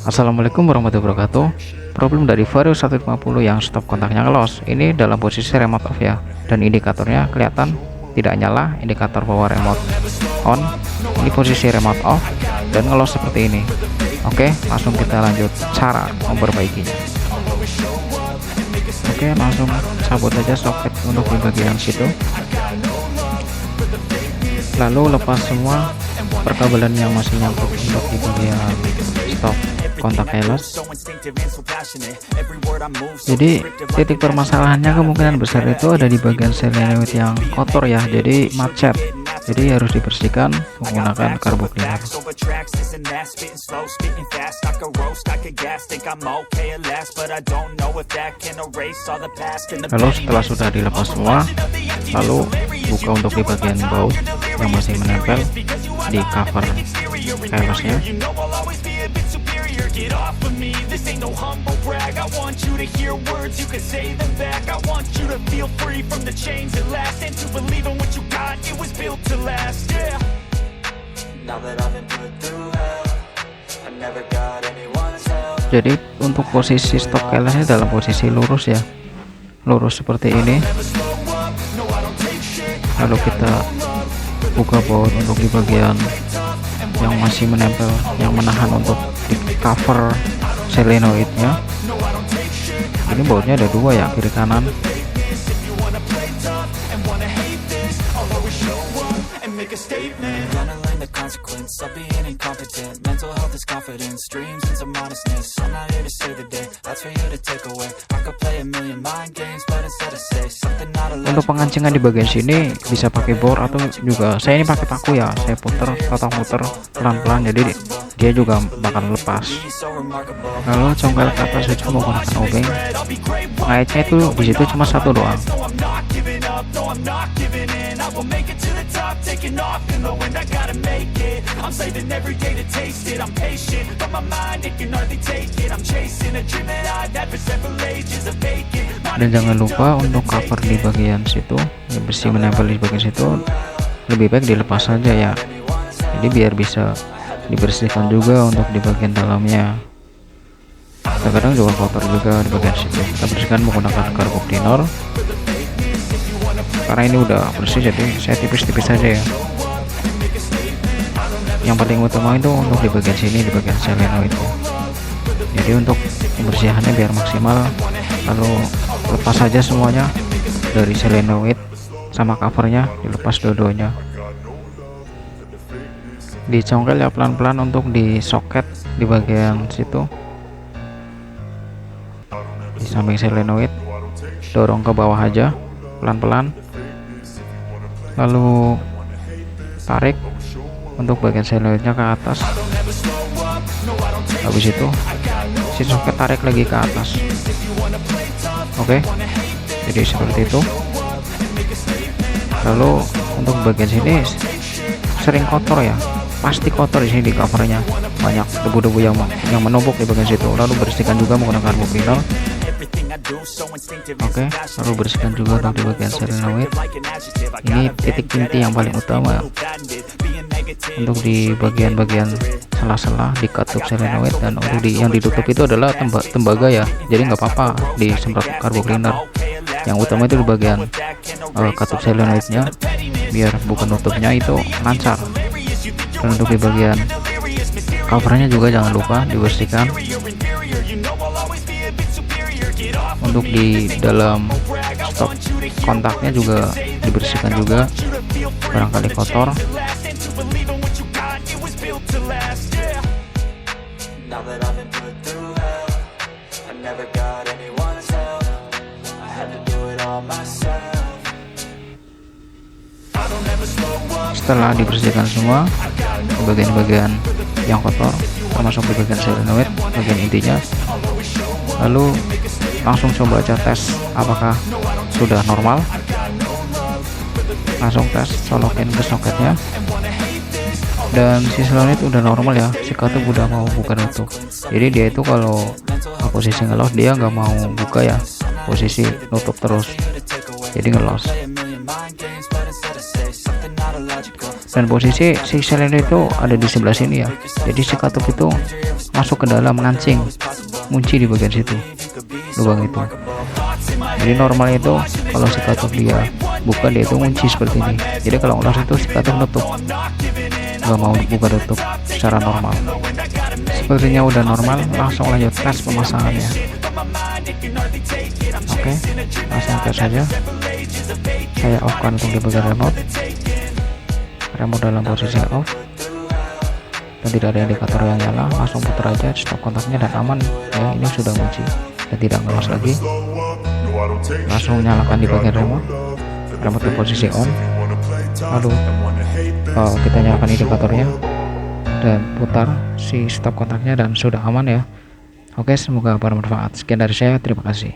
Assalamualaikum warahmatullahi wabarakatuh. Problem dari Vario 150 yang stop kontaknya ngelos. Ini dalam posisi remote off ya, dan indikatornya kelihatan tidak nyala, indikator power remote on. Ini posisi remote off dan ngelos seperti ini. Oke, langsung kita lanjut cara memperbaikinya. Oke, langsung cabut aja soket untuk di bagian situ, lalu lepas semua perkabelan yang masih nyangkut untuk di bagian stop kontak keyless. Jadi titik permasalahannya kemungkinan besar itu ada di bagian solenoid yang kotor ya, jadi macet, jadi harus dibersihkan menggunakan carbo cleaner. Lalu setelah sudah dilepas semua, lalu buka untuk di bagian baut yang masih menempel di cover keylessnya. Get off of me, this ain't no humble brag. I want you to hear words, you can say them back. I want you to feel free from the chains at last, and to believe in what you got, it was built to last, yeah. Now that I've been put through hell, I never got anyone's help. Jadi untuk posisi stop keylessnya dalam posisi lurus ya, lurus seperti ini. Lalu kita buka baut untuk di bagian yang masih menempel, yang menahan untuk di cover solenoidnya. Ini bautnya ada dua ya, kiri kanan. Untuk pengancingan di bagian sini bisa pakai bor atau juga saya ini pakai paku ya, saya puter atau muter pelan-pelan, jadi dia juga bakal lepas. Kalau congkel ke atas itu menggunakan obeng, pengaitnya itu di situ cuma satu doang. Dan jangan lupa untuk cover di bagian situ yang besi menempel di bagian situ lebih baik dilepas saja ya, jadi biar bisa dibersihkan juga untuk di bagian dalamnya. Terkadang juga kotor juga di bagian situ, kita bersihkan menggunakan carbo cleaner. Karena ini udah bersih jadi saya tipis-tipis saja ya. Yang paling utama itu untuk di bagian sini, di bagian solenoid itu. Jadi untuk pembersihannya biar maksimal, lalu lepas saja semuanya dari solenoid sama covernya, dilepas dua-duanya. Dicongkel ya pelan-pelan untuk di soket di bagian situ, di samping solenoid, dorong ke bawah aja pelan-pelan, lalu tarik untuk bagian solenoidnya ke atas. Habis itu si soket tarik lagi ke atas. Oke, jadi seperti itu. Lalu untuk bagian sini sering kotor ya, pasti kotor di sini di covernya, banyak debu-debu yang menumpuk di bagian situ. Lalu bersihkan juga menggunakan carbo cleaner. Oke, lalu bersihkan juga untuk di bagian solenoid. Ini titik inti yang paling utama untuk di bagian-bagian sela-sela di katup solenoid, dan untuk yang ditutup itu adalah tembaga ya, jadi nggak apa-apa disemprot carbo cleaner. Yang utama itu di bagian katup solenoidnya, biar bukan nutupnya itu lancar. Dan untuk di bagian covernya juga jangan lupa dibersihkan. Untuk di dalam stop kontaknya juga dibersihkan juga, barangkali kotor. Setelah dibersihkan semua di bagian-bagian yang kotor, termasuk di bagian solenoid, bagian intinya, lalu langsung coba aja tes apakah sudah normal. Langsung tes, colokin ke soketnya, dan si solenoid udah normal ya, si katup udah mau buka nutup. Jadi dia itu kalau posisi ngelos dia nggak mau buka ya, posisi nutup terus, jadi ngelos. Dan posisi si solenoid itu ada di sebelah sini ya, jadi si katup itu masuk ke dalam ngancing, ngunci di bagian situ, lubang itu. Jadi normalnya itu kalau si katup dia buka, dia itu ngunci seperti ini. Jadi kalau ulas itu si katup nutup, nggak mau buka tutup secara normal. Sepertinya udah normal, langsung lanjut tes pemasangannya. Oke, langsung tes saja. Saya off kan untuk di bagian remote dalam posisi off dan tidak ada indikator yang nyala. Langsung putar aja stop kontaknya dan aman ya. Ini sudah kunci dan tidak ngelos lagi. Langsung nyalakan di bagian remote di posisi on, lalu kita nyalakan indikatornya dan putar si stop kontaknya dan sudah aman ya. Oke, semoga bermanfaat. Sekian dari saya, terima kasih.